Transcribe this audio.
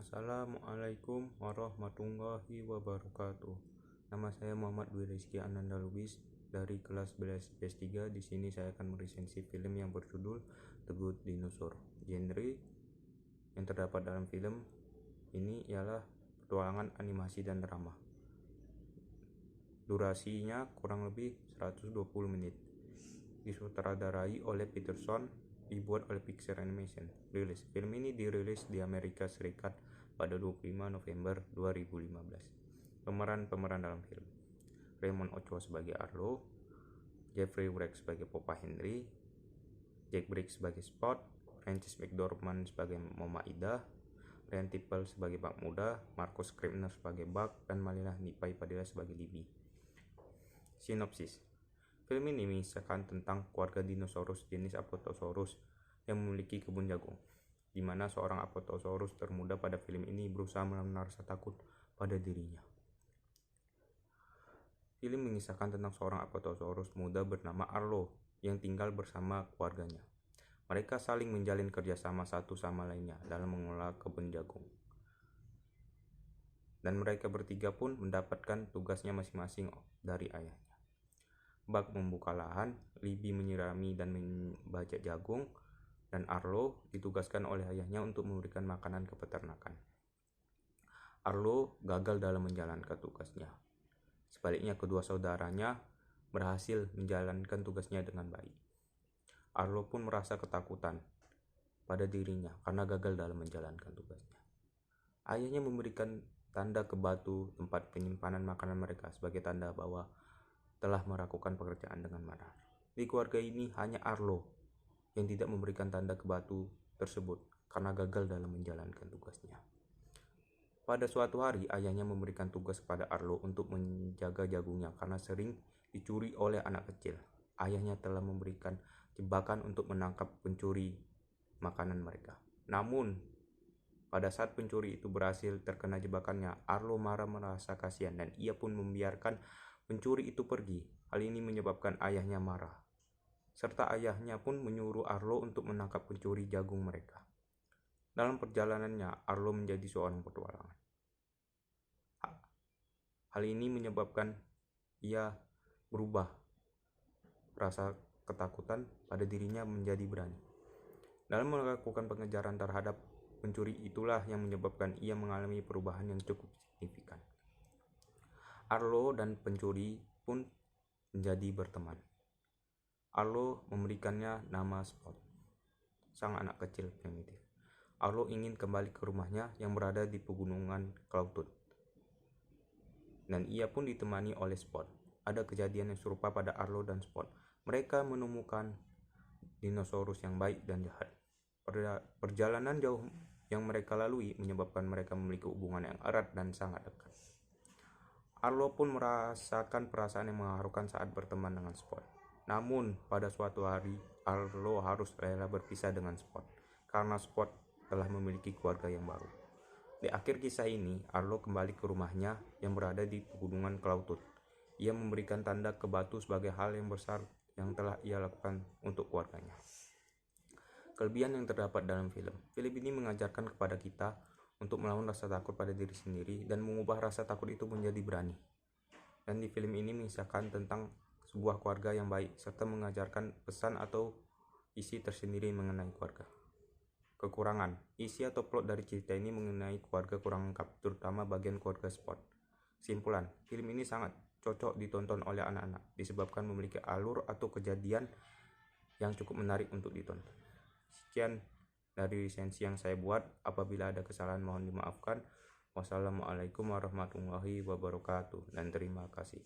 Assalamualaikum warahmatullahi wabarakatuh. Nama saya Muhammad Dwi Rizky Ananda Lubis dari kelas 11 PS3. Di sini saya akan meresensi film yang berjudul The Good Dinosaur. Genre yang terdapat dalam film ini ialah petualangan, animasi, dan drama. Durasinya kurang lebih 120 menit. Disutradarai oleh Peterson, dibuat oleh Pixar Animation. Rilis. Film ini dirilis di Amerika Serikat pada 25 November 2015. Pemeran dalam film: Raymond Ochoa sebagai Arlo, Jeffrey Wright sebagai Papa Henry, Jack Briggs sebagai Spot, Frances McDormand sebagai Mama Ida, Ryan Tipple sebagai Bak Muda, Marcus Scribner sebagai Bak, dan Malina Nipai Padilla sebagai Libby. Sinopsis. Film ini mengisahkan tentang keluarga dinosaurus jenis Apatosaurus yang memiliki kebun jagung, di mana seorang Apatosaurus termuda pada film ini berusaha melawan rasa takut pada dirinya. Film mengisahkan tentang seorang Apatosaurus muda bernama Arlo yang tinggal bersama keluarganya. Mereka saling menjalin kerjasama satu sama lainnya dalam mengelola kebun jagung. Dan mereka bertiga pun mendapatkan tugasnya masing-masing dari ayahnya. Bak membuka lahan, Libby menyirami dan membajak jagung, dan Arlo ditugaskan oleh ayahnya untuk memberikan makanan ke peternakan. Arlo gagal dalam menjalankan tugasnya. Sebaliknya, kedua saudaranya berhasil menjalankan tugasnya dengan baik. Arlo pun merasa ketakutan pada dirinya karena gagal dalam menjalankan tugasnya. Ayahnya memberikan tanda ke batu tempat penyimpanan makanan mereka sebagai tanda bahwa telah melakukan pekerjaan dengan benar. Di keluarga ini hanya Arlo yang tidak memberikan tanda ke batu tersebut karena gagal dalam menjalankan tugasnya. Pada suatu hari, ayahnya memberikan tugas kepada Arlo untuk menjaga jagungnya karena sering dicuri oleh anak kecil. Ayahnya telah memberikan jebakan untuk menangkap pencuri makanan mereka. Namun, pada saat pencuri itu berhasil terkena jebakannya, Arlo marah merasa kasihan dan ia pun membiarkan pencuri itu pergi. Hal ini menyebabkan ayahnya marah, serta ayahnya pun menyuruh Arlo untuk menangkap pencuri jagung mereka. Dalam perjalanannya, Arlo menjadi seorang petualangan. Hal ini menyebabkan ia berubah rasa ketakutan pada dirinya menjadi berani. Dalam melakukan pengejaran terhadap pencuri itulah yang menyebabkan ia mengalami perubahan yang cukup signifikan. Arlo dan pencuri pun menjadi berteman. Arlo memberikannya nama Spot, sang anak kecil primitif. Arlo ingin kembali ke rumahnya yang berada di pegunungan Clawtooth, dan ia pun ditemani oleh Spot. Ada kejadian yang serupa pada Arlo dan Spot. Mereka menemukan dinosaurus yang baik dan jahat. Perjalanan jauh yang mereka lalui menyebabkan mereka memiliki hubungan yang erat dan sangat dekat. Arlo pun merasakan perasaan yang mengharukan saat berteman dengan Spot. Namun, pada suatu hari, Arlo harus rela berpisah dengan Spot karena Spot telah memiliki keluarga yang baru. Di akhir kisah ini, Arlo kembali ke rumahnya yang berada di pegunungan Clawtooth. Ia memberikan tanda ke batu sebagai hal yang besar yang telah ia lakukan untuk keluarganya. Kelebihan yang terdapat dalam film. Film ini mengajarkan kepada kita untuk melawan rasa takut pada diri sendiri dan mengubah rasa takut itu menjadi berani. Dan di film ini mengisahkan tentang sebuah keluarga yang baik serta mengajarkan pesan atau isi tersendiri mengenai keluarga. Kekurangan. Isi atau plot dari cerita ini mengenai keluarga kurang lengkap, terutama bagian keluarga Spot. Simpulan, film ini sangat cocok ditonton oleh anak-anak disebabkan memiliki alur atau kejadian yang cukup menarik untuk ditonton. Sekian dari resensi yang saya buat. Apabila ada kesalahan mohon dimaafkan. Wassalamualaikum warahmatullahi wabarakatuh dan terima kasih.